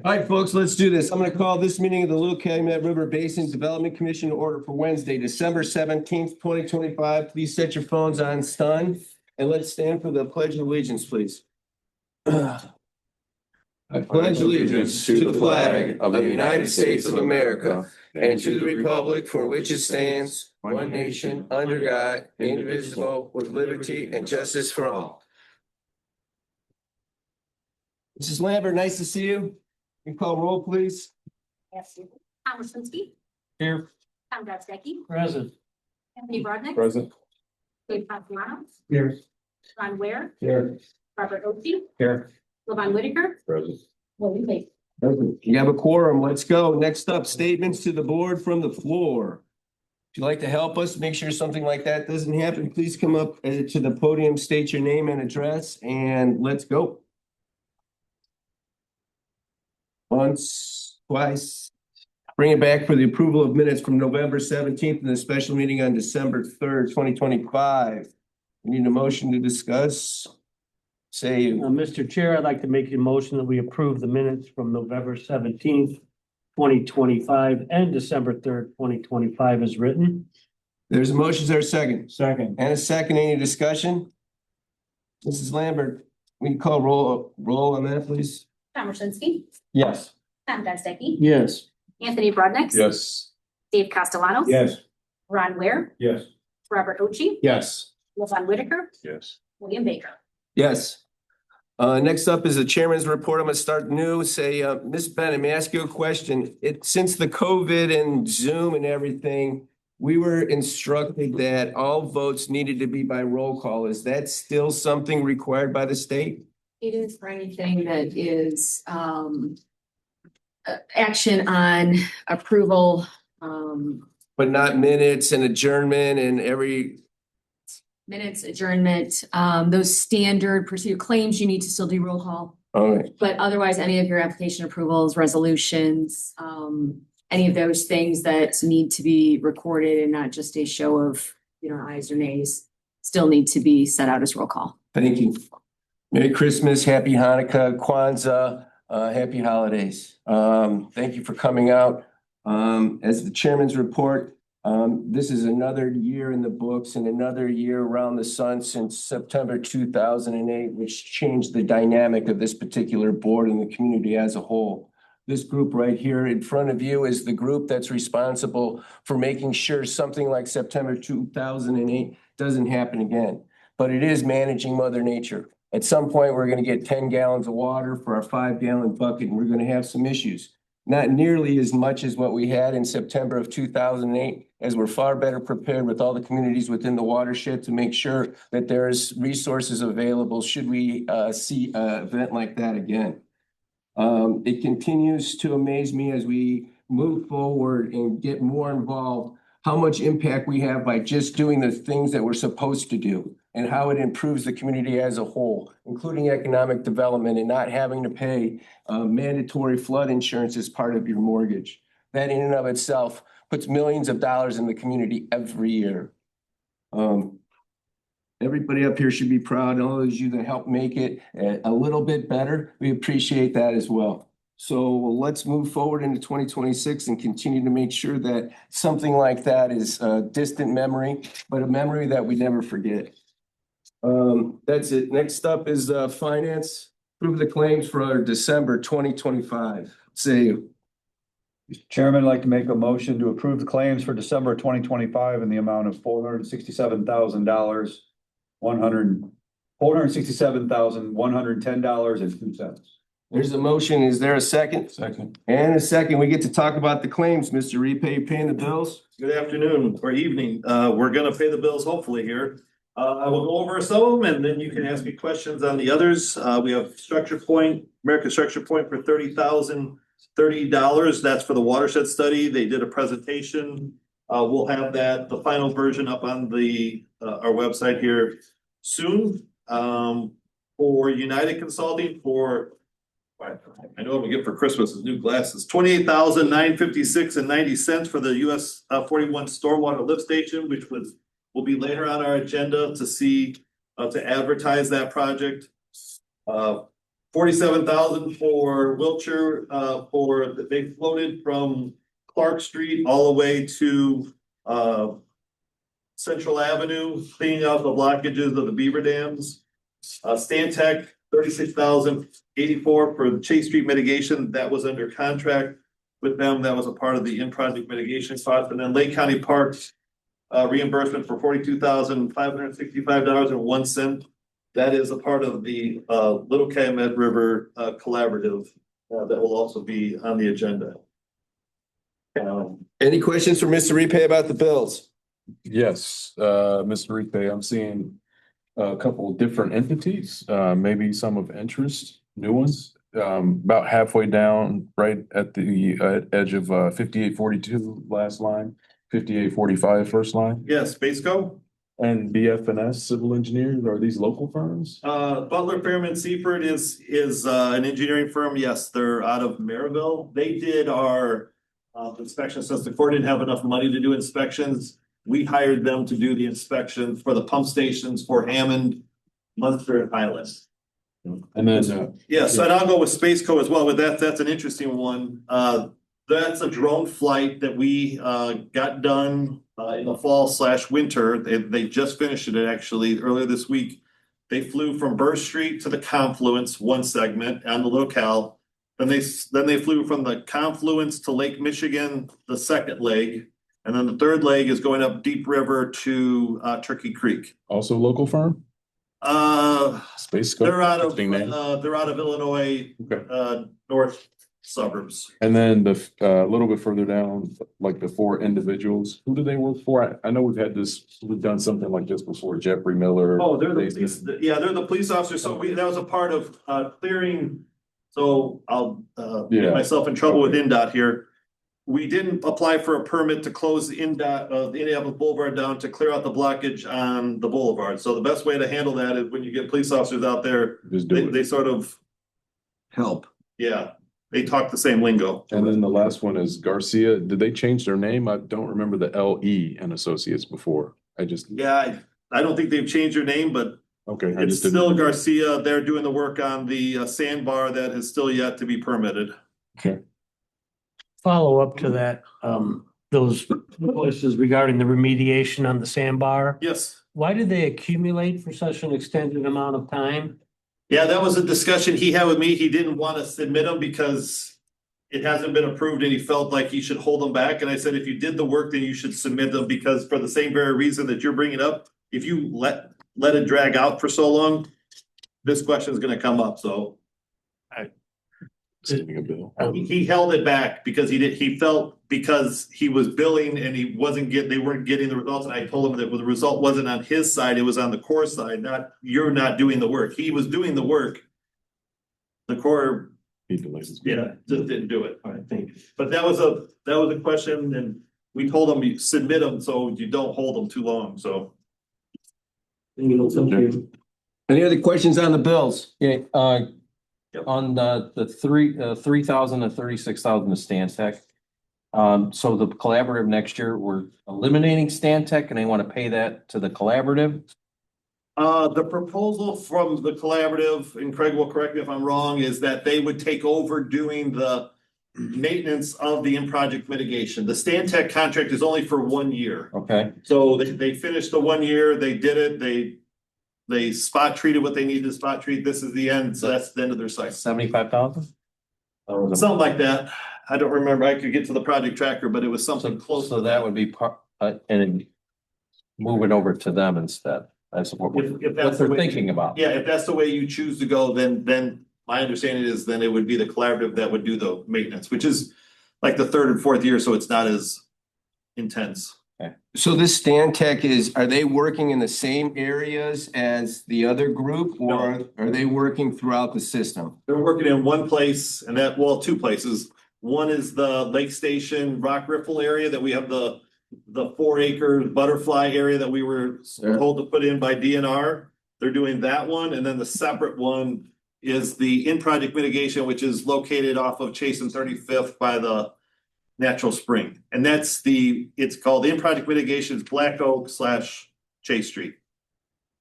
All right, folks, let's do this. I'm going to call this meeting of the Little Calumet River Basin Development Commission to order for Wednesday, December 17th, 2025. Please set your phones on stun and let's stand for the Pledge of Allegiance, please. I pledge allegiance to the flag of the United States of America and to the republic for which it stands, one nation, under God, indivisible, with liberty and justice for all. Mrs. Lambert, nice to see you. You call roll, please. Yes. Congressman Speed. Here. Tom Dec. Present. Anthony Brodnick. Present. Dave Castellano. Here. Ron Ware. Here. Robert Oakley. Here. Levon Whitaker. Present. William Basin. Present. You have a quorum. Let's go. Next up, statements to the board from the floor. If you'd like to help us, make sure something like that doesn't happen, please come up to the podium, state your name and address, and let's go. Once, twice. Bring it back for the approval of minutes from November 17th and the special meeting on December 3rd, 2025. We need a motion to discuss. Say, Mr. Chair, I'd like to make a motion that we approve the minutes from November 17th, 2025 and December 3rd, 2025 as written. there's a motion, there's a second. Second. And a second, any discussion? Mrs. Lambert, we can call roll on that, please. Congressman Speed. Yes. Tom Dec. Yes. Anthony Brodnick. Yes. Dave Castellano. Yes. Ron Ware. Yes. Robert Oakley. Yes. Levon Whitaker. Yes. William Baker. Yes. Next up is the chairman's report. I'm going to start new. Say, Ms. Bennett, may I ask you a question? Since the COVID and Zoom and everything, we were instructed that all votes needed to be by roll call. Is that still something required by the state? It is for anything that is action on approval. But not minutes and adjournment and every. Minutes, adjournment, those standard procedure claims, you need to still do roll call. All right. But otherwise, any of your application approvals, resolutions, any of those things that need to be recorded and not just a show of, ayes or nays, still need to be set out as roll call. Thank you. Merry Christmas, Happy Hanukkah, Kwanzaa, Happy Holidays. Thank you for coming out. As the chairman's report, this is another year in the books and another year around the sun since September 2008, which changed the dynamic of this particular board and the community as a whole. This group right here in front of you is the group that's responsible for making sure something like September 2008 doesn't happen again. But it is managing Mother Nature. At some point, we're going to get 10 gallons of water for our 5-gallon bucket, and we're going to have some issues. Not nearly as much as what we had in September of 2008, as we're far better prepared with all the communities within the watershed to make sure that there's resources available should we see an event like that again. It continues to amaze me as we move forward and get more involved, how much impact we have by just doing the things that we're supposed to do and how it improves the community as a whole, including economic development and not having to pay mandatory flood insurance as part of your mortgage. That in and of itself puts millions of dollars in the community every year. Everybody up here should be proud. All those of you that help make it a little bit better, we appreciate that as well. So let's move forward into 2026 and continue to make sure that something like that is a distant memory, but a memory that we never forget. That's it. Next up is finance. Approve the claims for our December 2025. Say, Mr. Chairman, I'd like to make a motion to approve the claims for December 2025 in the amount of $467,110.02. there's a motion. Is there a second? Second. And a second. We get to talk about the claims. Mr. Repay, paying the bills. Good afternoon or evening. We're gonna pay the bills hopefully here. I will go over some of them and then you can ask me questions on the others. We have Structure Point, American Structure Point for $30,030. That's for the watershed study. They did a presentation. We'll have the final version up on our website here soon. For United Consulting for, I know what we get for Christmas is new glasses, $28,956.90 for the US 41 Stormwater Lift Station, which will be later on our agenda to see, to advertise that project. $47,000 for Wiltshire, they floated from Clark Street all the way to, Central Avenue, cleaning out the blockages of the beaver dams. Stantec, $36,084 for the Chase Street mitigation. That was under contract with them. That was a part of the in-project mitigation cost. And then Lake County Parks, reimbursement for $42,565.01. That is a part of the, Little Calumet River, collaborative, that will also be on the agenda. Any questions for Mr. Repay about the bills? Yes, Mr. Repay, I'm seeing a couple of different entities, maybe some of interest, new ones. About halfway down, right at the edge of 5842 last line, 5845 first line. Yes, Baseco. And BFNS Civil Engineers, are these local firms? Butler Fairman Seaford is an engineering firm. Yes, they're out of Maryville. They did our inspection since the Corps didn't have enough money to do inspections. We hired them to do the inspection for the pump stations for Hammond, Munster, and Highland. And then, Yes, and I'll go with Spaceco as well, but that's an interesting one. That's a drone flight that we got done in the fall/winter. They just finished it actually earlier this week. They flew from Burr Street to the Confluence, one segment on the locale. Then they flew from the Confluence to Lake Michigan, the second leg. And then the third leg is going up Deep River to Turkey Creek. also local firm? Space Scope? They're out of Interesting name. Illinois, Okay. north suburbs. And then the, a little bit further down, like the four individuals, who do they work for? I know we've done something like this before, Jeffrey Miller. Oh, they're the Basin. police, they're the police officers. So that was a part of clearing. So I'll Yeah. get myself in trouble with NDOT here. We didn't apply for a permit to close the NDOT, the Indianapolis Boulevard down to clear out the blockage on the boulevard. So the best way to handle that is when you get police officers out there, Just do it. they sort of, Help. they talk the same lingo. And then the last one is Garcia. Did they change their name? I don't remember the LE and Associates before. I just, Yeah, I don't think they've changed their name, but okay. I it's just didn't. still Garcia. They're doing the work on the sandbar that is still yet to be permitted. Okay. Follow up to that, those invoices regarding the remediation on the sandbar. Yes. Why did they accumulate for such an extended amount of time? Yeah, that was a discussion he had with me. He didn't want to submit them because it hasn't been approved and he felt like he should hold them back. And I said, if you did the work, then you should submit them because for the same very reason that you're bringing up, if you let it drag out for so long, this question is going to come up. So Sending a bill. he held it back because he felt because he was billing and they weren't getting the results. And I told him that the result wasn't on his side, it was on the Corps side, you're not doing the work. He was doing the work. The Corps, He delays his- just didn't do it, I think. But that was a question and we told him you submit them so you don't hold them too long, so. You know, something. Any other questions on the bills? Yeah, Yep. on the 3,000 and 36,000 of Stantec. So the collaborative next year, we're eliminating Stantec and they want to pay that to the collaborative. The proposal from the collaborative, and Craig will correct me if I'm wrong, is that they would take over doing the maintenance of the in-project mitigation. The Stantec contract is only for 1 year. Okay, So they finished the 1 year, they did it, they spot treated what they needed to spot treat. This is the end, so that's the end of their cycle. 75,000? Something like that. I don't remember. I could get to the project tracker, but it was something close. So to that would be part, and moving over to them instead. That's what If that's what the they're way- thinking about. Yeah, if that's the way you choose to go, then my understanding is then it would be the collaborative that would do the maintenance, which is like the third and fourth year, so it's not as intense. So this Stantec are they working in the same areas as the other group or are they working throughout the system? They're working in one place and two places. One is the Lake Station Rock Riffle area that we have the 4 acre butterfly area that we were told to put in by DNR. They're doing that one. And then the separate one is the in-project mitigation, which is located off of Chase and 35th by the Natural Spring. And it's called in-project mitigation, Black Oak / Chase Street.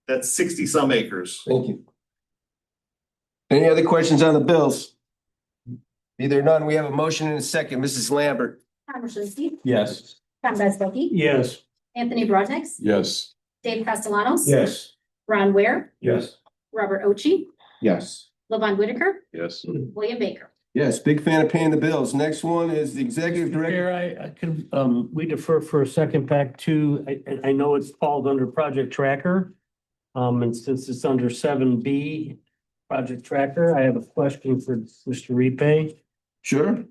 That's 60 some acres. Thank you. Any other questions on the bills? Either none, we have a motion and a second. Mrs. Lambert. Tom Brzezinski, Yes. Tom Bezbeki, Yes. Anthony Broadnax, Yes. Dave Castellanos. Yes. Ron Ware, Yes. Robert Ochi, Yes. Levon Whitaker, Yes. William Baker. Yes, big fan of paying the bills. Next one is the executive director. Here, I could, we defer for a second back to, I know it's called under Project Tracker. And since it's under 7B, Project Tracker, I have a question for Mr. Repay. Sure.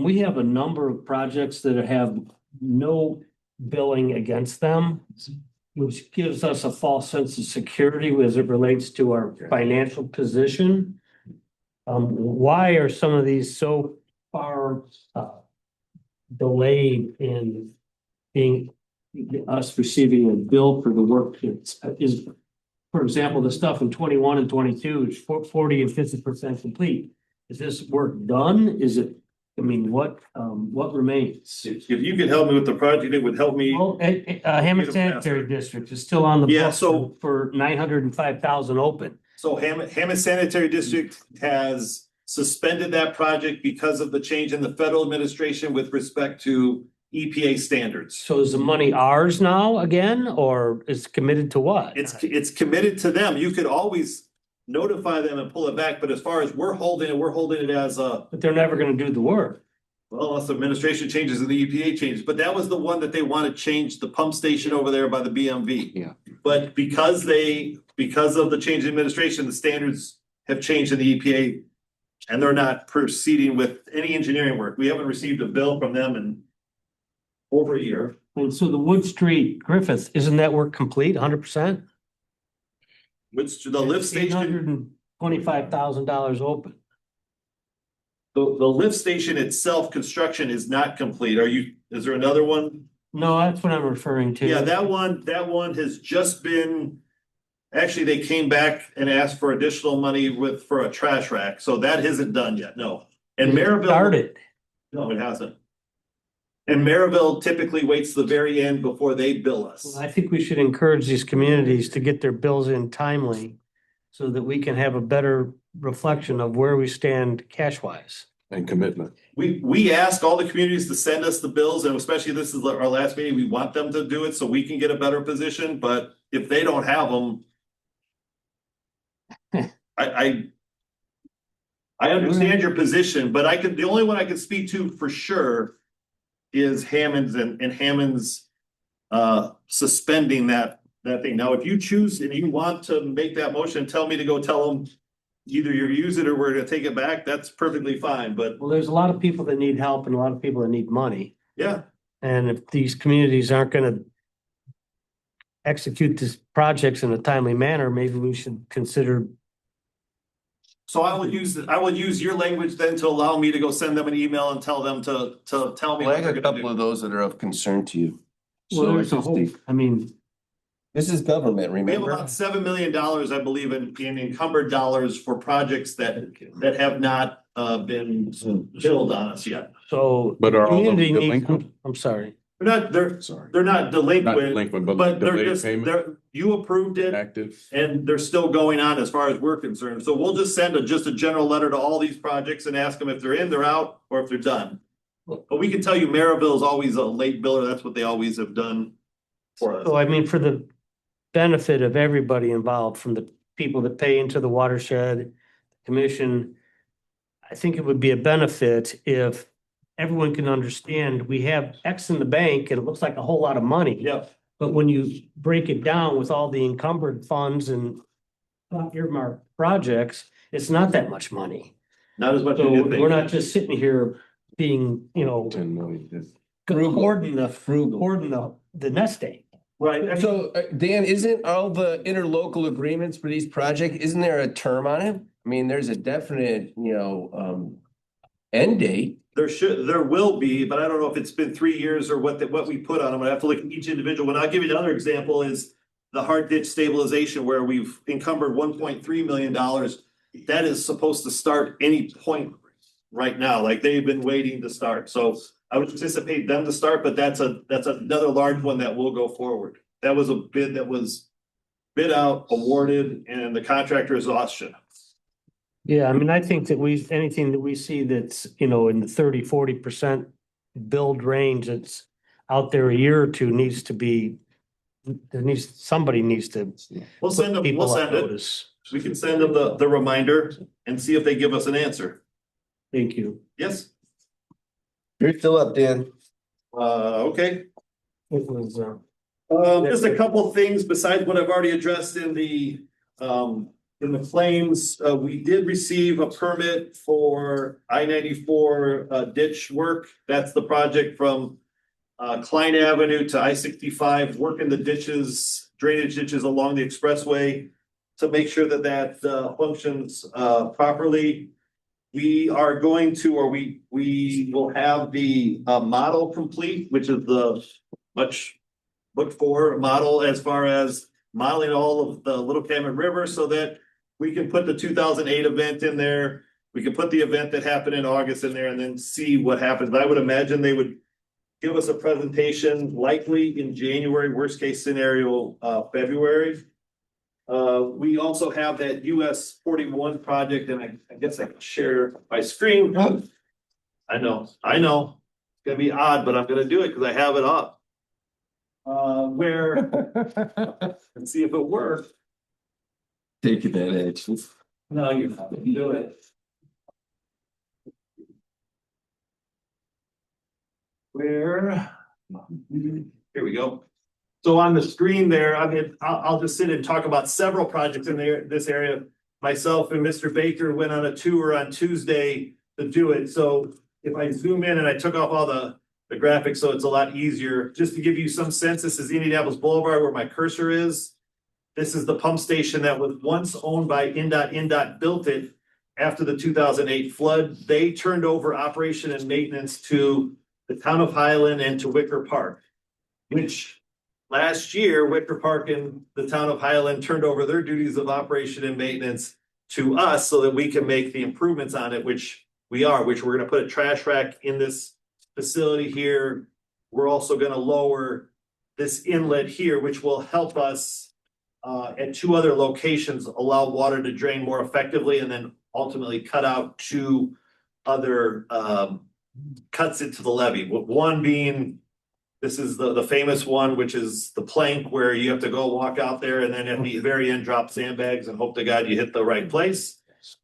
We have a number of projects that have no billing against them, which gives us a false sense of security as it relates to our financial position. Why are some of these so far delayed in being us receiving a bill for the work that is, for example, the stuff in 21 and 22 is 40 and 50% complete. Is this work done? Is it, I mean, what remains? If you could help me with the project, it would help me. Well, Hammond Sanitary District is still on the Yeah, books so- for 905,000 open. So Hammond Sanitary District has suspended that project because of the change in the federal administration with respect to EPA standards. So is the money ours now again, or is committed to what? It's committed to them. You could always notify them and pull it back, but as far as we're holding it as a, But they're never gonna do the work. well, unless the administration changes and the EPA changes, but that was the one that they want to change the pump station over there by the BMV. Yeah. But because of the change in administration, the standards have changed in the EPA and they're not proceeding with any engineering work. We haven't received a bill from them in over a year. And so the Wood Street Griffith, isn't that work complete, 100%? Which the lift station, $825,000 open. the lift station itself, construction is not complete. Is there another one? No, that's what I'm referring to. Yeah, that one has just been, actually, they came back and asked for additional money for a trash rack, so that isn't done yet, no. And Maryville. Started. No, it hasn't. And Maryville typically waits the very end before they bill us. Well, I think we should encourage these communities to get their bills in timely so that we can have a better reflection of where we stand cash wise. And commitment. We ask all the communities to send us the bills, and especially this is our last meeting, we want them to do it so we can get a better position, but if they don't have them. I understand your position, but the only one I can speak to for sure is Hammond's and Hammond's suspending that thing. Now, if you choose and you want to make that motion, tell me to go tell them either you use it or we're gonna take it back, that's perfectly fine, but Well, there's a lot of people that need help and a lot of people that need money. yeah. And if these communities aren't gonna execute these projects in a timely manner, maybe we should consider. So I would use your language then to allow me to go send them an email and tell them to tell me Well, I what got they're a gonna couple do. of those that are of concern to you. Well, So there's a whole, I mean, this is government, We have remember? about $7 million, I believe, in encumbered dollars for projects that have not been billed on us yet. so. But are all of them community needs- delinquent? I'm sorry. Sorry. They're not Not delinquent, delinquent, but but they're delayed just, payment, you approved it. active. And they're still going on as far as we're concerned. So we'll just send just a general letter to all these projects and ask them if they're in, they're out, or if they're done. But we can tell you Maryville is always a late biller. That's what they always have done for us. So I mean, for the benefit of everybody involved, from the people that pay into the watershed, commission, I think it would be a benefit if everyone can understand we have X in the bank and it looks like a whole lot of money. Yep. But when you break it down with all the encumbered funds and earmarked projects, it's not that much money. Not as much as So you think. we're not just sitting here being, 10 million. hoarding the nest egg. Right. So, Dan, isn't all the interlocal agreements for these projects, isn't there a term on it? I mean, there's a definite, end date. There will be, but I don't know if it's been 3 years or what we put on them. I have to look at each individual one. I'll give you another example is the hard ditch stabilization where we've encumbered $1.3 million. That is supposed to start any point right now, like they've been waiting to start. So I would anticipate them to start, but that's another large one that will go forward. That was a bid that was bid out, awarded, and the contractor is Austin. Yeah, I mean, I think that anything that we see that's, in the 30-40% build range that's out there a year or two needs to be, somebody needs to We'll send them, people we'll on send it. notice. We can send them the reminder and see if they give us an answer. Thank you. Yes, You're still up, Dan. okay. It was, Just a couple things besides what I've already addressed in the claims. We did receive a permit for I-94 ditch work. That's the project from Klein Avenue to I-65, working the ditches, drainage ditches along the expressway to make sure that that functions properly. We are going to, or we will have the model complete, which is the much looked for model as far as modeling all of the Little Calumet River so that we can put the 2008 event in there. We can put the event that happened in August in there and then see what happens. I would imagine they would give us a presentation likely in January, worst case scenario, February. We also have that US 41 project, and I guess I can share my screen. I know, it's gonna be odd, but I'm gonna do it because I have it up. Let's see if it works. Taking that edge. No, you're not gonna do it. Here we go. So on the screen there, I'll just sit and talk about several projects in this area. Myself and Mr. Baker went on a tour on Tuesday to do it. So if I zoom in and I took off all the graphics, so it's a lot easier, just to give you some sense, this is Indianapolis Boulevard where my cursor is. This is the pump station that was once owned by INDOT. INDOT built it after the 2008 flood. They turned over operation and maintenance to the town of Highland and to Wicker Park, which last year, Wicker Park and the town of Highland turned over their duties of operation and maintenance to us so that we can make the improvements on it, which we're gonna put a trash rack in this facility here. We're also gonna lower this inlet here, which will help us at two other locations, allow water to drain more effectively and then ultimately cut out two other cuts into the levee. One being, this is the famous one, which is the plank where you have to go walk out there and then at the very end drop sandbags and hope to God you hit the right place.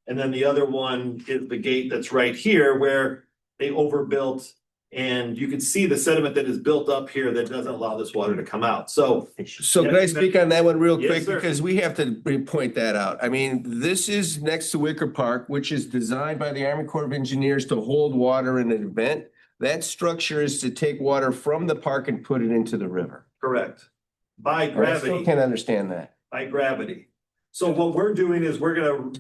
And then the other one is the gate that's right here where they overbuilt, and you can see the sediment that is built up here that doesn't allow this water to come out. So Can I speak on that one real Yes, quick? sir. Because we have to point that out. I mean, this is next to Wicker Park, which is designed by the Army Corps of Engineers to hold water in an event. That structure is to take water from the park and put it into the river. correct. By I still gravity. can't understand that. By gravity. So what we're doing is we're gonna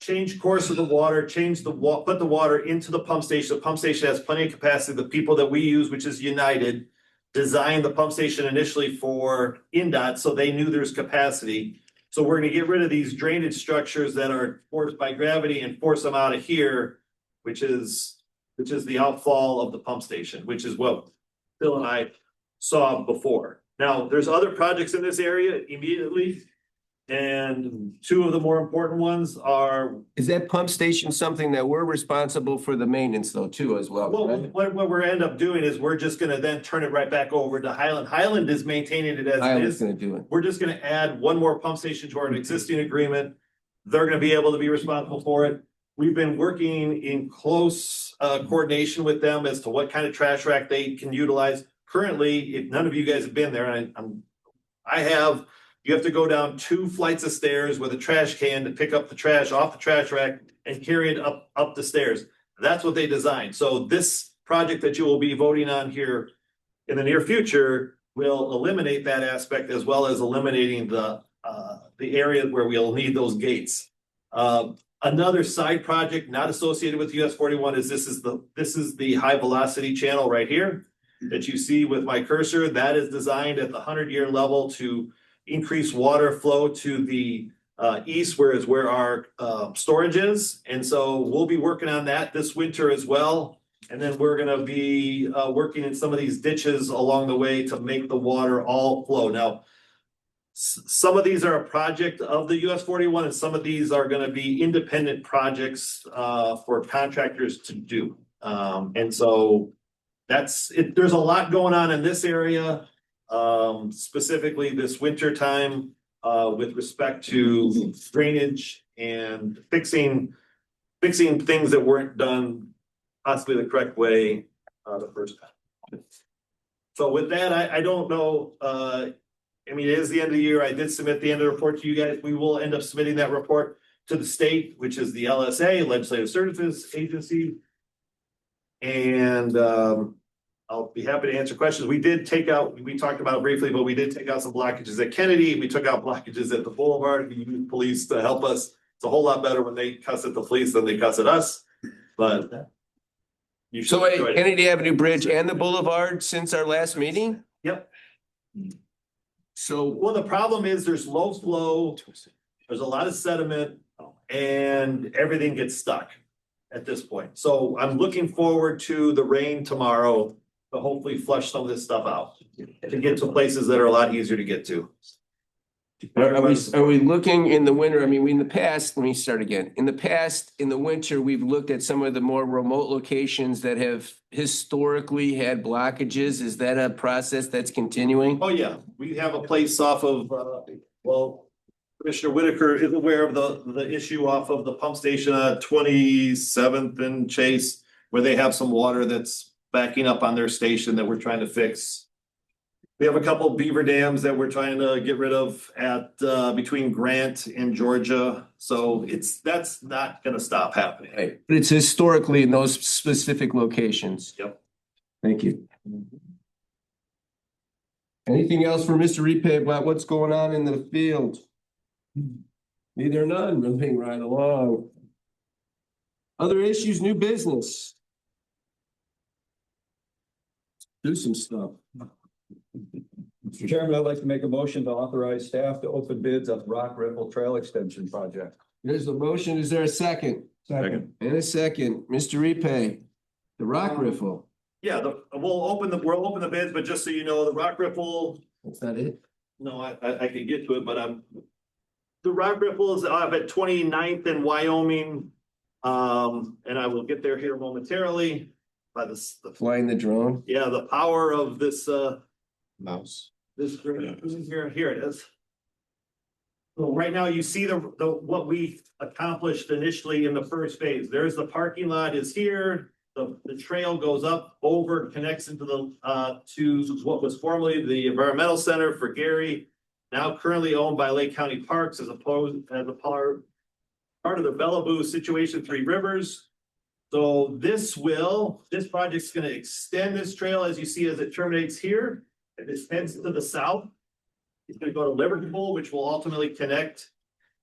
change course of the water, put the water into the pump station. The pump station has plenty of capacity. The people that we use, which is United, designed the pump station initially for INDOT, so they knew there's capacity. So we're gonna get rid of these drainage structures that are forced by gravity and force them out of here, which is the outfall of the pump station, which is what Bill and I saw before. Now, there's other projects in this area immediately. And two of the more important ones are, Is that pump station something that we're responsible for the maintenance though too as well? well, correct? what we're end up doing is we're just gonna then turn it right back over to Highland. Highland is maintaining it as it Island's is. gonna do it. We're just gonna add one more pump station to our existing agreement. They're gonna be able to be responsible for it. We've been working in close coordination with them as to what kind of trash rack they can utilize. Currently, if none of you guys have been there, and you have to go down 2 flights of stairs with a trash can to pick up the trash off the trash rack and carry it up the stairs. That's what they designed. So this project that you will be voting on here in the near future will eliminate that aspect as well as eliminating the area where we'll need those gates. Another side project not associated with US 41 is this is the high velocity channel right here that you see with my cursor. That is designed at the 100-year level to increase water flow to the east, where our storage is. And so we'll be working on that this winter as well. And then we're gonna be working in some of these ditches along the way to make the water all flow. Now, Some of these are a project of the US 41 and some of these are gonna be independent projects for contractors to do. And so that's it. There's a lot going on in this area, specifically this winter time, with respect to drainage and fixing things that weren't done possibly the correct way, the first time. So with that, I don't know, I mean, it is the end of the year. I did submit the end of the report to you guys. We will end up submitting that report to the state, which is the LSA, Legislative Services Agency. And I'll be happy to answer questions. We talked about it briefly, but we did take out some blockages at Kennedy. We took out blockages at the Boulevard. We used police to help us. It's a whole lot better when they cuss at the police than they cuss at us, but. You should So wait, enjoy it. Kennedy Avenue Bridge and the Boulevard since our last meeting? Yep. So, Well, the problem is there's low flow, there's a lot of sediment and everything gets stuck at this point. So I'm looking forward to the rain tomorrow to hopefully flush some of this stuff out. To get to places that are a lot easier to get to. are we looking in the winter? I mean, in the past, let me start again. In the past, in the winter, we've looked at some of the more remote locations that have historically had blockages. Is that a process that's continuing? Oh, yeah, we have a place off of, well, Commissioner Whitaker is aware of the issue off of the pump station at 27th and Chase, where they have some water that's backing up on their station that we're trying to fix. We have a couple beaver dams that we're trying to get rid of at, between Grant and Georgia. So that's not gonna stop happening. Right, but it's historically in those specific locations. Yep. Thank you. Anything else for Mr. Repay about what's going on in the field? Neither none, moving right along. Other issues, new business. Do some stuff. Mr. Chairman, I'd like to make a motion to authorize staff to open bids on the Rock Ripple Trail Extension Project. There's the motion. Is there a second? Second. And a second. Mr. Repay, the rock riffle. Yeah, we'll open the bids, but just so you know, the Rock Ripple, That's not it. no, I can get to it, but the Rock Ripple is up at 29th in Wyoming. And I will get there here momentarily by the Flying the drone. yeah, the power of this, Mouse. this here it is. So right now you see the what we accomplished initially in the first phase. There's the parking lot is here. The trail goes up over, connects into the to what was formerly the environmental center for Gary, now currently owned by Lake County Parks as a part of the Bellevue Situation Three Rivers. So this project's gonna extend this trail as you see as it terminates here. It extends to the south. It's gonna go to Liverpool, which will ultimately connect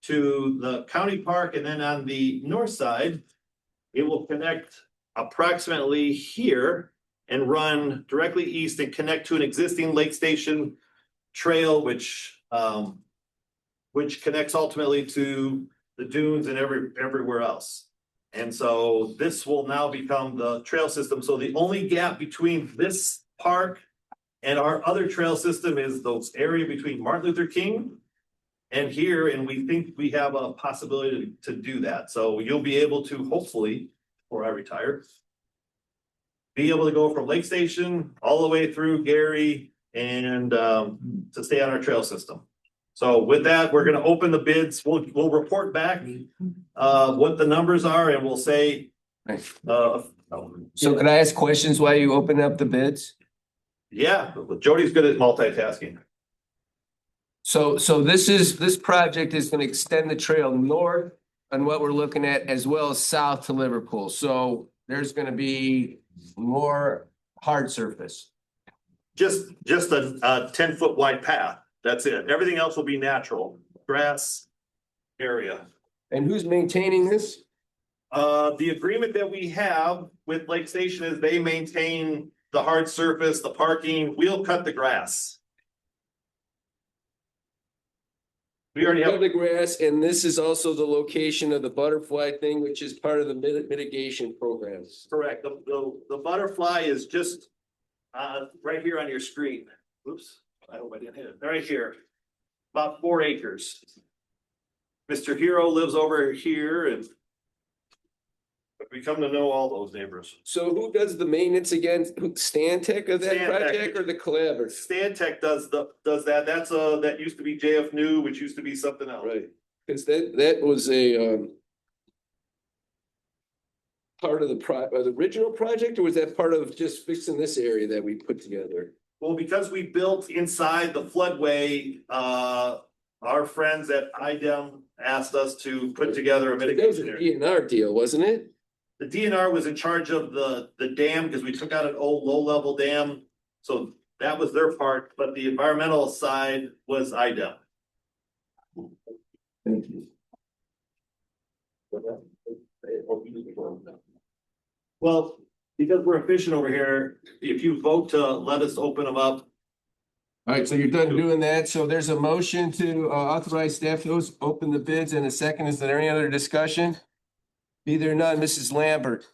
to the county park, and then on the north side, it will connect approximately here and run directly east and connect to an existing lake station trail, which connects ultimately to the dunes and everywhere else. And so this will now become the trail system. So the only gap between this park and our other trail system is those area between Martin Luther King and here, and we think we have a possibility to do that. So you'll be able to hopefully, before I retire, be able to go from Lake Station all the way through Gary and to stay on our trail system. So with that, we're gonna open the bids. We'll report back what the numbers are, and we'll say. So can I ask questions while you open up the bids? Yeah, Jody's good at multitasking. So this project is gonna extend the trail north on what we're looking at as well as south to Liverpool. So there's gonna be more hard surface. Just a 10-foot wide path. That's it. Everything else will be natural grass area. And who's maintaining this? The agreement that we have with Lake Station is they maintain the hard surface, the parking, we'll cut the grass. We already have, The grass, and this is also the location of the butterfly thing, which is part of the mitigation programs. correct, the butterfly is just right here on your screen. Oops, I hope I didn't hit it, right here. about 4 acres. Mr. Hero lives over here and we come to know all those neighbors. So who does the maintenance again? Stantec of that Stantec. project or the collaborative? Stantec does that. That's that used to be JF New, which used to be something else. Right, because that was a part of the original project, or was that part of just fixing this area that we put together? Well, because we built inside the floodway, our friends at IDEM asked us to put together a That was mitigation a area. DNR deal, wasn't it? The DNR was in charge of the dam because we took out an old low-level dam. So that was their part, but the environmental side was IDEM. Thank you. Well, because we're efficient over here, if you vote to let us open them up, All right, so you're done doing that. So there's a motion to authorize staff to open the bids and a second. Is there any other discussion? Be there none. Mrs. Lambert?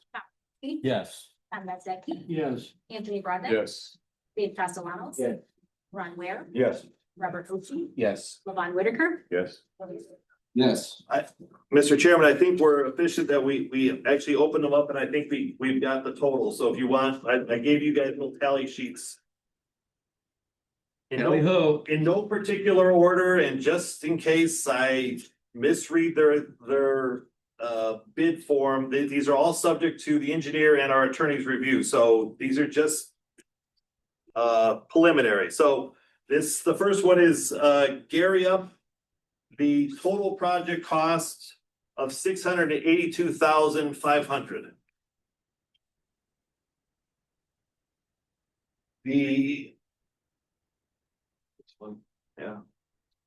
Yes. Tom Bezdeki, Yes. Anthony Brodnick. Yes. Dave Castellanos. Yes. Ron Ware, Yes. Robert Ochi, Yes. Levon Whitaker. Yes. Yes. Mr. Chairman, I think we're efficient that we actually opened them up and I think we've got the total. So if you want, I gave you guys little tally sheets. Tally ho. In no particular order, and just in case I misread their bid form, these are all subject to the engineer and our attorney's review, so these are just preliminary. So the first one is Gary Up. The total project cost of $682,500.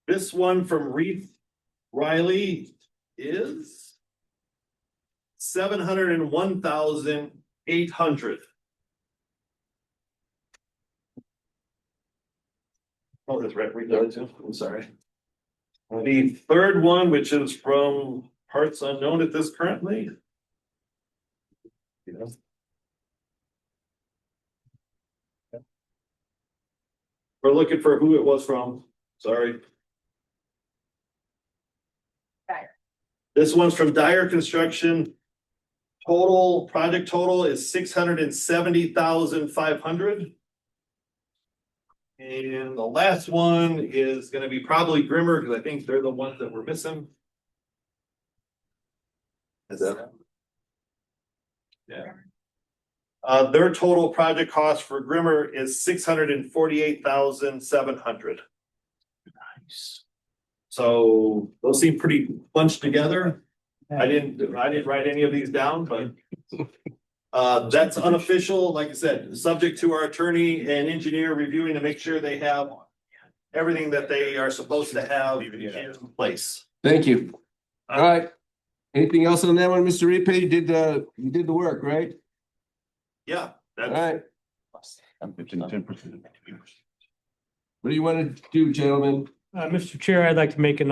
This one from Reeve Riley is $701,800. Oh, that's right, read that too. I'm sorry. The third one, which is from Parts Unknown at this currently. We're looking for who it was from, sorry. Dyer. This one's from Dyer Construction. Project total is $670,500. And the last one is gonna be probably Grimmer, because I think they're the ones that we're missing. Is that? Yeah. Their total project cost for Grimmer is $648,700. Nice. So those seem pretty bunched together. I didn't write any of these down, but that's unofficial, like I said, subject to our attorney and engineer reviewing to make sure they have everything that they are supposed to have in place. Thank you. All right. Anything else on that one, Mr. Repay? You did the work, right? Yeah. All right. I'm pitching 10%. What do you want to do, gentlemen? Mr. Chair, I'd like to make a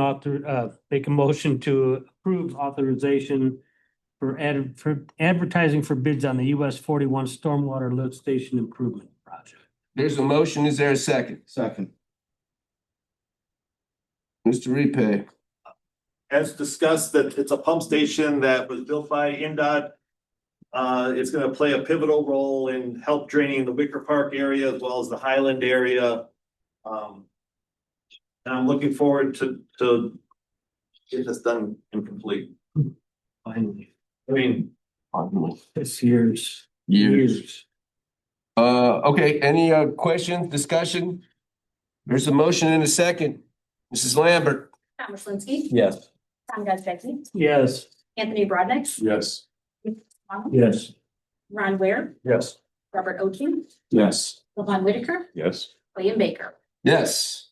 motion to approve authorization for advertising for bids on the US 41 Stormwater Lift Station Improvement Project. There's a motion. Is there a second? Second. Mr. Repay. As discussed, that it's a pump station that was built by INDOT. It's gonna play a pivotal role in help draining the Wicker Park area as well as the Highland area. And I'm looking forward to get this done and complete. Finally, I mean, this year's. Okay, any questions, discussion? There's a motion and a second. Mrs. Lambert. Thomas Linsky, Yes. Tom Bezdeki, Yes. Anthony Brodnick. Yes. Yes. Ron Ware, Yes. Robert Ochi, Yes. Levon Whitaker, Yes. William Baker. Yes.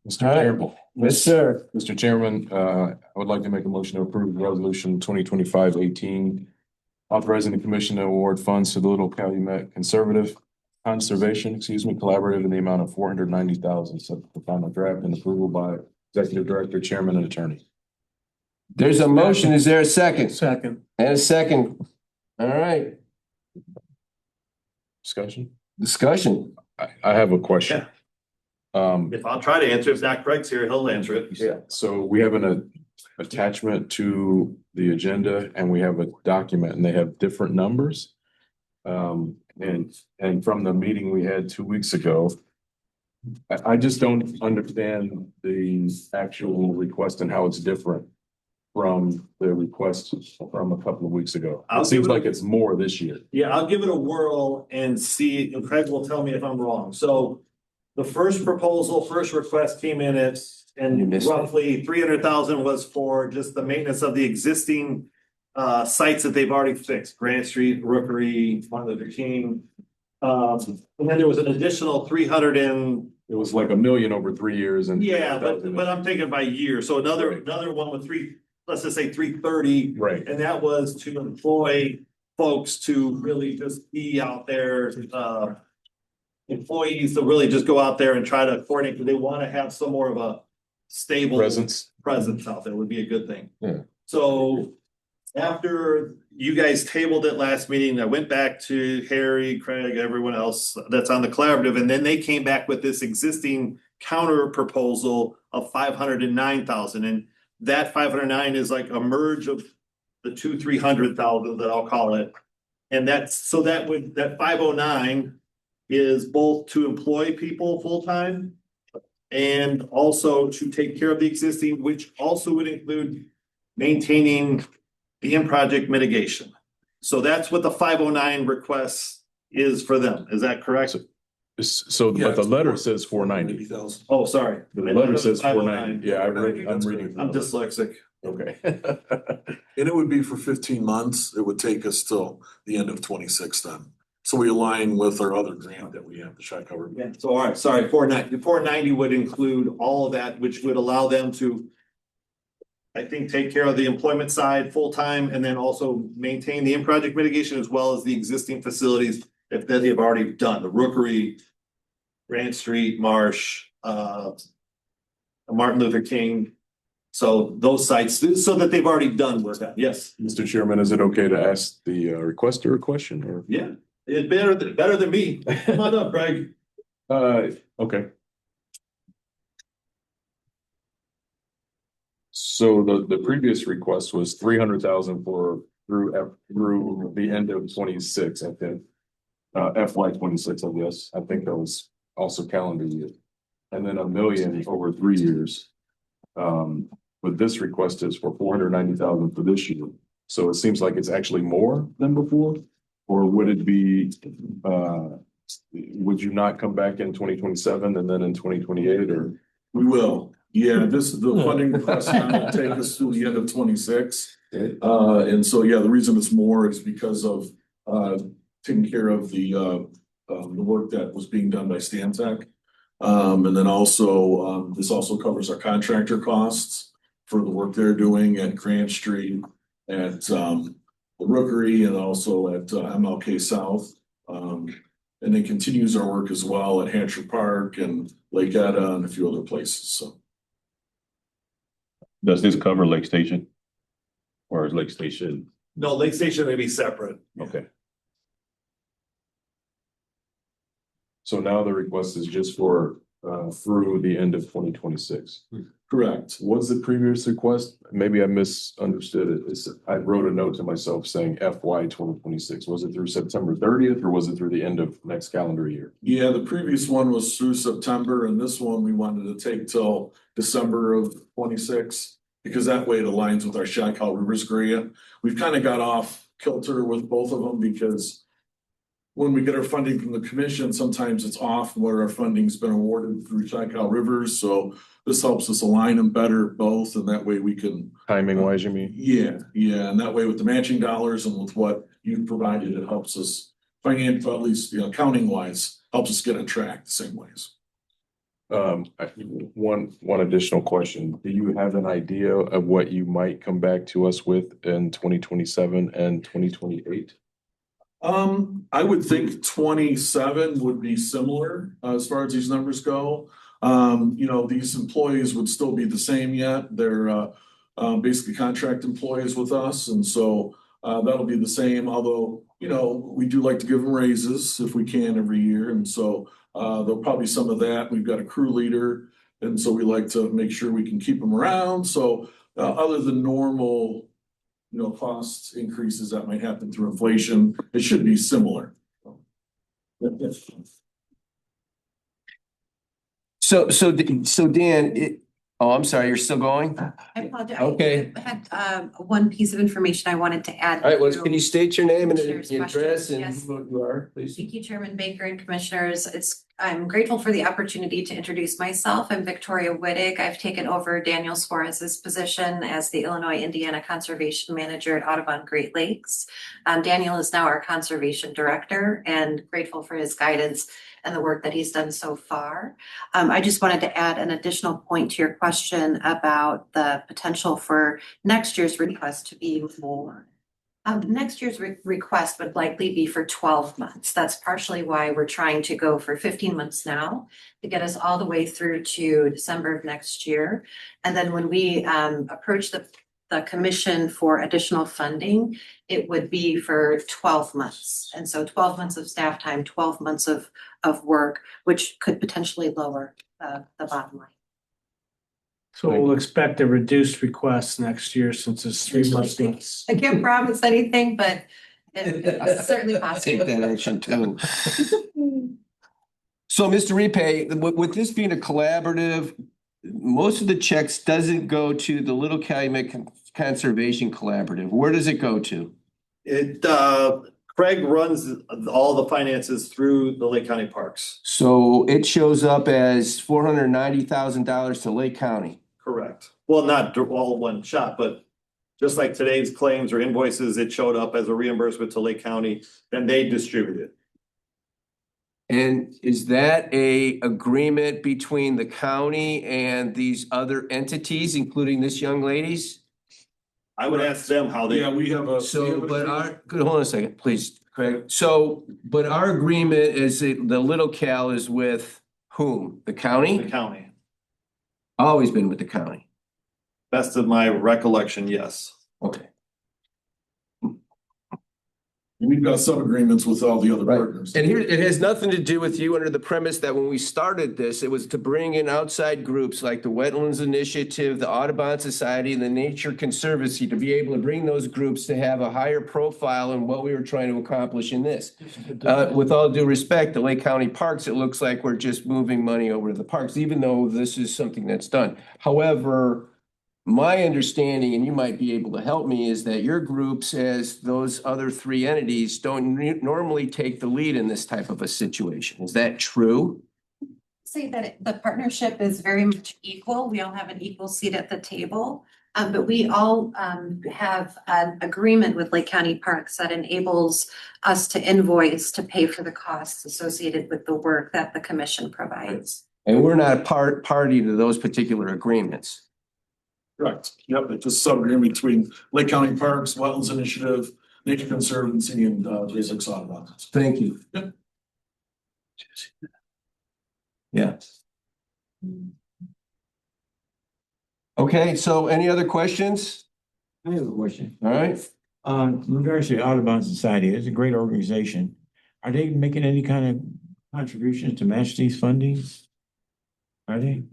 Mr. All right. Chairman. Yes, sir. Mr. Chairman, I would like to make a motion to approve resolution 2025-18, authorizing the commission to award funds to the Little Calumet Conservation, Collaborative in the amount of $490,000, subject to final draft and approval by executive director, chairman, and attorney. There's a motion. Is there a second? Second. And a second. All right, Discussion? discussion. I have a question. If I'll try to answer, if not Craig's here, he'll answer it. Yeah, so we have an attachment to the agenda and we have a document and they have different numbers. And from the meeting we had 2 weeks ago, I just don't understand the actual request and how it's different from the request from a couple of weeks ago. I'll It seems give it a- like it's more this year. Yeah, I'll give it a whirl and see, and Craig will tell me if I'm wrong. So the first request came in at, You and missed it. roughly 300,000 was for just the maintenance of the existing sites that they've already fixed, Grant Street, Rookery, Martin Luther King. And then there was an additional 300 and, It was like $1 million over 3 years and. yeah, but I'm thinking by year. So another one with let's just say 330. Right, And that was to employ folks to really just be out there, employees to really just go out there and try to coordinate, because they want to have some more of a stable presence. presence out there would be a good thing. Yeah. So after you guys tabled it last meeting, I went back to Harry, Craig, everyone else that's on the collaborative, and then they came back with this existing counter proposal of 509,000. And that 509 is like a merge of the 300,000 that I'll call it. And that 509 is both to employ people full-time and also to take care of the existing, which also would include maintaining the in-project mitigation. So that's what the 509 request is for them. Is that correct? So, but the letter says 490. Oh, sorry. The letter says 509. 490. Yeah, I'm reading. I'm dyslexic. Okay. And it would be for 15 months. It would take us till the end of 26 then. So we align with our other grant that we have, the shot cover. Yeah, so all right, sorry, 490. 490 would include all of that, which would allow them to, I think, take care of the employment side full-time and then also maintain the in-project mitigation as well as the existing facilities that they've already done, the Rookery, Grant Street, Marsh, Martin Luther King. So those sites, so that they've already done work on. Yes. Mr. Chairman, is it okay to ask the requester a question or? Yeah, it's better than me. Come on up, Greg. Okay. So the previous request was 300,000 through the end of 26, I think. FY 26, I guess. I think that was also calendar year. And then $1 million over 3 years. But this request is for 490,000 for this year. So it seems like it's actually more than before, or would it be, would you not come back in 2027 and then in 2028 or? We will. Yeah, the funding request will take us through the end of 26. And so, yeah, the reason it's more is because of taking care of the work that was being done by Stantec. And then also, this also covers our contractor costs for the work they're doing at Grant Street, at the Rookery, and also at MLK South. And then continues our work as well at Hampshire Park and Lake Etta and a few other places, so. Does this cover Lake Station? Or is Lake Station? No, Lake Station may be separate. Okay. So now the request is just for through the end of 2026. Correct. What's the previous request? Maybe I misunderstood it. I wrote a note to myself saying FY 2026. Was it through September 30th or was it through the end of next calendar year? Yeah, the previous one was through September, and this one we wanted to take till December of 26, because that way it aligns with our Shotcow Rivers grant. We've kind of got off kilter with both of them because when we get our funding from the commission, sometimes it's off where our funding's been awarded through Shotcow Rivers. So this helps us align them better both, and that way we can. Timing wise, you mean? Yeah, and that way with the matching dollars and with what you've provided, it helps us financially, at least, accounting wise, helps us get on track the same ways. One additional question. Do you have an idea of what you might come back to us with in 2027 and 2028? I would think 27 would be similar as far as these numbers go. These employees would still be the same yet. They're basically contract employees with us, and so that'll be the same, although you know, we do like to give them raises if we can every year, and so there'll probably be some of that. We've got a crew leader, and so we like to make sure we can keep them around. So other than normal, you know, cost increases that might happen through inflation, it should be similar. So Dan, I'm sorry, you're still going? All I apologize. Okay. I had one piece of information I wanted to add. right, well, can you state your name and Commissioner's your address question, and yes. who you are, please? Thank you, Chairman Baker and Commissioners. I'm grateful for the opportunity to introduce myself. I'm Victoria Wittig. I've taken over Daniel Suarez's position as the Illinois-Indiana Conservation Manager at Audubon Great Lakes. Daniel is now our Conservation Director, and grateful for his guidance and the work that he's done so far. I just wanted to add an additional point to your question about the potential for next year's request to be more. Next year's request would likely be for 12 months. That's partially why we're trying to go for 15 months now to get us all the way through to December of next year. And then when we approach the commission for additional funding, it would be for 12 months. And so 12 months of staff time, 12 months of work, which could potentially lower the bottom line. So we'll expect a reduced request next year since it's 3 months. I can't promise anything, but it's certainly possible. Take that action too. So, Mr. Repay, with this being a collaborative, most of the checks doesn't go to the Little Calumet Conservation Collaborative. Where does it go to? Craig runs all the finances through the Lake County Parks. So it shows up as $490,000 to Lake County. Correct. Well, not all one shot, but just like today's claims or invoices, it showed up as a reimbursement to Lake County, then they distribute it. And is that a agreement between the county and these other entities, including this young lady's? I would ask them how they. Yeah, we have a. So, but hold on a second, please, Craig. So, but our agreement is the Little Cal is with whom? The county? The county. Always been with the county. Best of my recollection, yes. Okay. We've got some agreements with all the other Right. partners. And here, it has nothing to do with you under the premise that when we started this, it was to bring in outside groups like the Wetlands Initiative, the Audubon Society, and the Nature Conservancy to be able to bring those groups to have a higher profile in what we were trying to accomplish in this. With all due respect, the Lake County Parks, it looks like we're just moving money over to the parks, even though this is something that's done. However, my understanding, and you might be able to help me, is that your groups, as those other three entities, don't normally take the lead in this type of a situation. Is that true? Say that the partnership is very much equal. We all have an equal seat at the table. But we all have an agreement with Lake County Parks that enables us to invoice to pay for the costs associated with the work that the commission provides. And we're not party to those particular agreements. Correct. Yep, it's a sub-agreement between Lake County Parks, Wetlands Initiative, Nature Conservancy, and J6 Audubon. Thank you. Yep. Yeah. Okay, so any other questions? I have a question. All right. In regards to the Audubon Society, it's a great organization. Are they making any kind of contributions to match these fundings? Are they?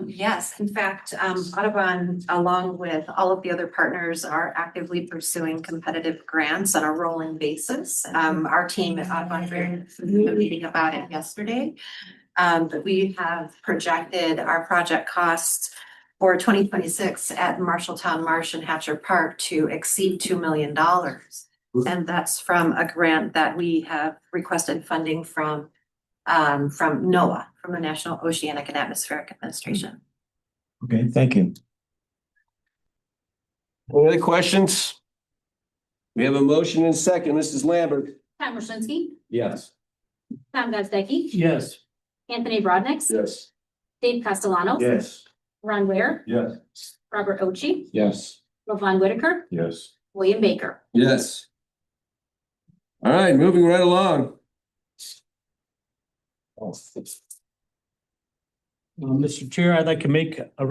Yes, in fact, Audubon, along with all of the other partners, are actively pursuing competitive grants on a rolling basis. Our team at Audubon had a meeting about it yesterday. But we have projected our project costs for 2026 at Marshalltown Marsh and Hatcher Park to exceed $2 million. And that's from a grant that we have requested funding from NOAA, from the National Oceanic and Atmospheric Administration. Okay, thank you. Any other questions? We have a motion and a second. Mrs. Lambert. Tom Rushinsky, Yes. Tom Gozdecki, Yes. Anthony Brodnick, Yes. Dave Castellanos. Yes. Ron Ware, Yes. Robert Ochi, Yes. Lavon Whitaker, Yes. William Baker. Yes. All right, moving right along. Mr. Chair, I'd like to make a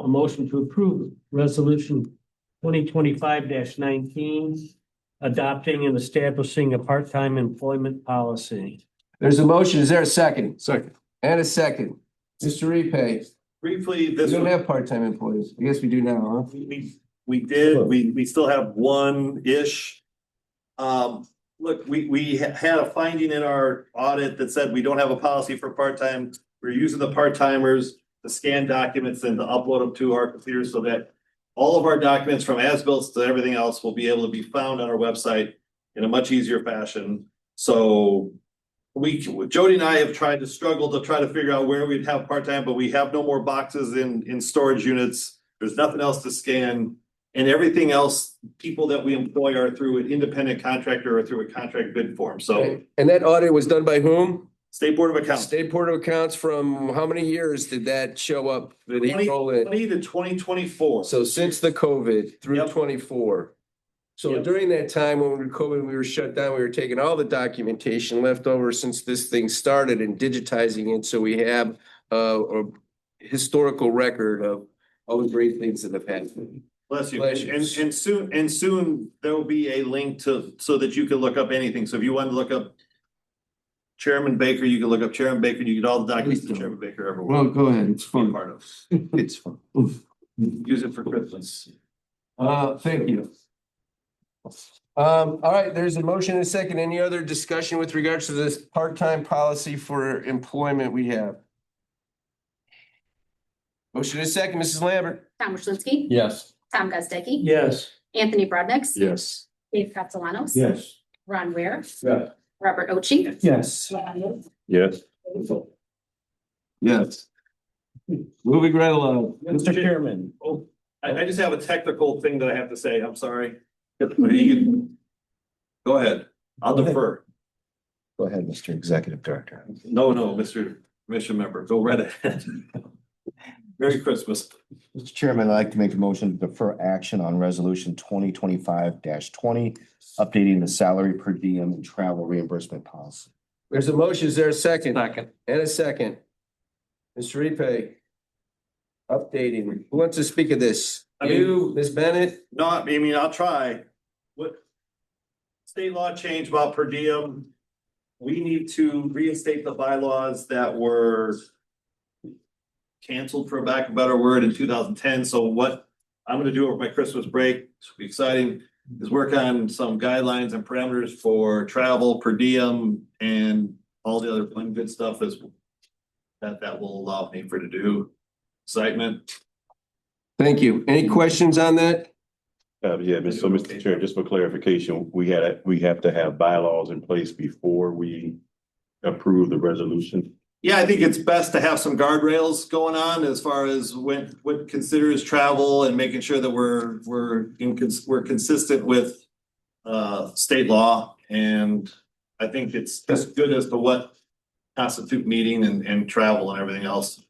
motion to approve resolution 2025-19 adopting and establishing a part-time employment policy. There's a motion. Is there a second? Second. And a second. Mr. Repay, Briefly, we this don't one, have part-time employees. I guess we do now, huh? we still have one-ish. Look, we had a finding in our audit that said we don't have a policy for part-time. We're using the part-timers to scan documents and to upload them to our computer so that all of our documents from as-built to everything else will be able to be found on our website in a much easier fashion. So Jodi and I have tried to struggle to try to figure out where we'd have part-time, but we have no more boxes in storage units. There's nothing else to scan. And everything else, people that we employ are through an independent contractor or through a contract bid form. So And that audit was done by whom? State Board of Accounts, State Board of Accounts. From how many years did that show up? Did he roll in? 2020 to 2024. So since the COVID through Yep. 24. So Yep. during that time when we were COVID, we were shut down, we were taking all the documentation left over since this thing started and digitizing it. So we have a historical record of all the great things that have happened. Bless you. Bless you. And soon there will be a link to, so that you can look up anything. So if you want to look up Chairman Baker, you can look up Chairman Baker, you get all the documents that Chairman Baker ever Well, will go ahead. It's be fun. part of. It's fun. Use it for Christmas. Thank you. All right, there's a motion and a second. Any other discussion with regards to this part-time policy for employment we have? Motion and a second, Mrs. Lambert. Tom Werschlinski. Yes. Tom Gozdecki. Yes. Anthony Brodnix. Yes. Dave Katsalanos. Yes. Ron Ware. Yeah. Robert Ochi. Yes. Yes. Yes. Moving right along. Mr. Chairman. Oh, I just have a technical thing that I have to say. I'm sorry. You can- Go ahead. I'll defer. Go ahead, Mr. Executive Director. No, Mr. Commission Member, go right ahead. Merry Christmas. Mr. Chairman, I'd like to make a motion to defer action on resolution 2025-20, updating the salary per diem and travel reimbursement policy. There's a motion. Is there a second? Second. And a second. Mr. Repay. Updating. Who wants to speak of this? I mean- You, Ms. Bennett? No, I mean, I'll try. What? State law change about per diem. We need to reinstate the bylaws that were canceled, for lack of a better word, in 2010. So what I'm gonna do over my Christmas break, this will be exciting, is work on some guidelines and parameters for travel, per diem, and all the other fun good stuff that will allow me to do. Excitement. Thank you. Any questions on that? So Mr. Chair, just for clarification, we have to have bylaws in place before we approve the resolution. Yeah, I think it's best to have some guardrails going on as far as what considers travel and making sure that we're consistent with state law. And I think it's just good as to what constitute meeting and travel and everything else.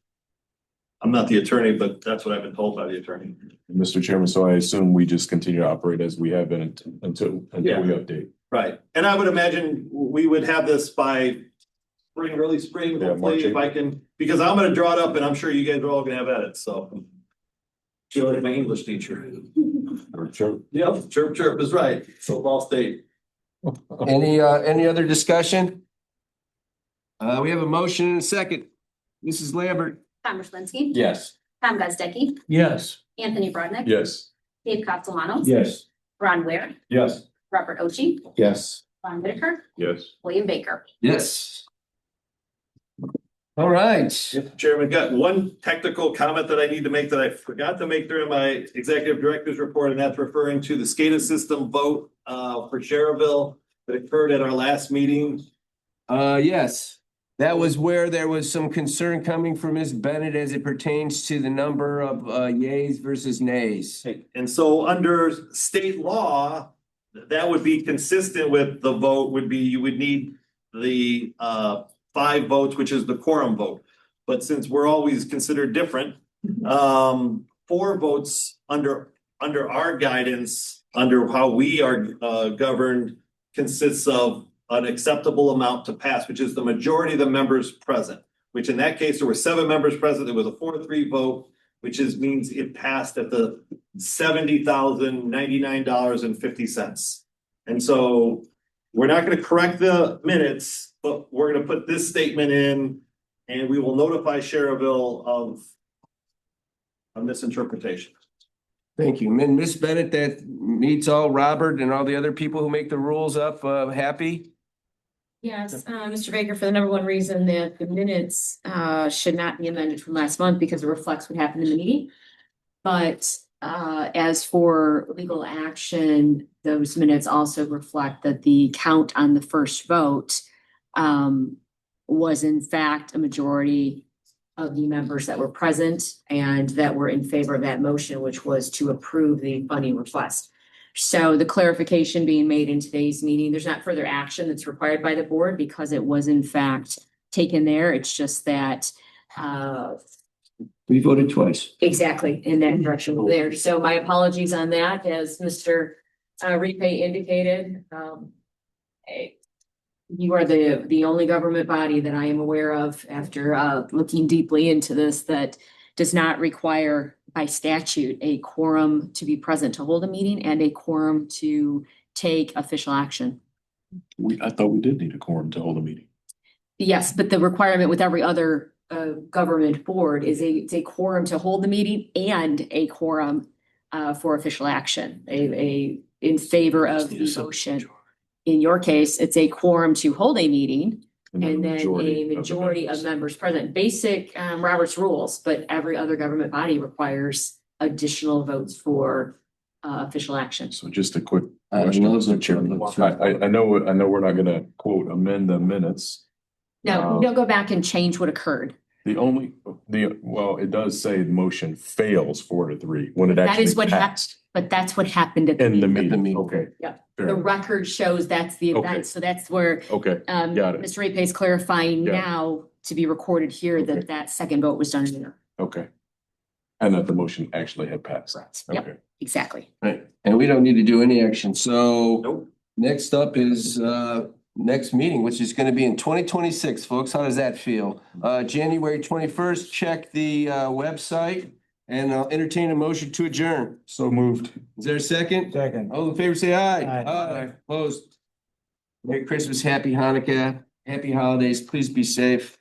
I'm not the attorney, but that's what I've been told by the attorney. Mr. Chairman, so I assume we just continue to operate as we have been until we update. Right. And I would imagine we would have this by early spring, Yeah, hopefully, March, if I can, because I'm gonna draw it up and I'm sure you guys are all gonna have edits, so. Feel like my English teacher. Sure. Yep, chirp is right. So Ball State. Any other discussion? We have a motion and a second. Mrs. Lambert? Tom Werschlinski. Yes. Tom Gozdecki. Yes. Anthony Brodnick. Yes. Dave Katsalanos. Yes. Ron Ware. Yes. Robert Ochi. Yes. Ron Whitaker. Yes. William Baker. Yes. All right. Mr. Chairman, got one technical comment that I need to make that I forgot to make during my executive director's report, and that's referring to the SCADA system vote for Cherville that occurred at our last meeting. Yes, that was where there was some concern coming from Ms. Bennett as it pertains to the number of yays versus nays. And so under state law, that would be consistent with the vote would be, you would need the 5 votes, which is the quorum vote. But since we're always considered different, 4 votes under our guidance, under how we are governed, consists of an acceptable amount to pass, which is the majority of the members present, which in that case, there were 7 members present. It was a 4-3 vote, which means it passed at the $70,099.50. And so we're not gonna correct the minutes, but we're gonna put this statement in and we will notify Cherville of a misinterpretation. Thank you. And Ms. Bennett, that meets all Robert and all the other people who make the rules up, happy? Yes, Mr. Baker, for the number one reason that the minutes should not be amended from last month because it reflects what happened in the meeting. But as for legal action, those minutes also reflect that the count on the first vote was in fact a majority of the members that were present and that were in favor of that motion, which was to approve the funding request. So the clarification being made in today's meeting, there's not further action that's required by the board because it was in fact taken there. It's just that We voted twice. exactly in that direction there. So my apologies on that, as Mr. Repay indicated. You are the only government body that I am aware of after looking deeply into this that does not require by statute a quorum to be present to hold a meeting and a quorum to take official action. I thought we did need a quorum to hold a meeting. Yes, but the requirement with every other government board is it's a quorum to hold the meeting and a quorum for official action, in favor of the motion. In your case, it's a quorum to hold a meeting and then a majority of members present. Basic Robert's rules, but every other government body requires additional votes for official action. So just a quick I question, know Mr. Chairman. I know we're not gonna quote amend the minutes. No, we'll go back and change what occurred. Well, it does say the motion fails 4-3 when it That actually is what happened, passed but that's what happened at in the meeting. meeting. Okay. Yeah. Fair The enough. record shows that's the Okay. event, so that's where Okay, got it. Mr. Repay is clarifying Yeah. now to be recorded here Okay. that that second vote was done here. Okay. And that the motion actually had passed. Yep. Okay. Exactly. Right. And we don't need to do any action. So Nope. next up is next meeting, which is gonna be in 2026, folks. How does that feel? January 21st, check the website and I'll entertain a motion to adjourn. So moved. Is there a second? Second. All in favor, say aye. Aye. Opposed. Merry Christmas, happy Hanukkah, happy holidays. Please be safe.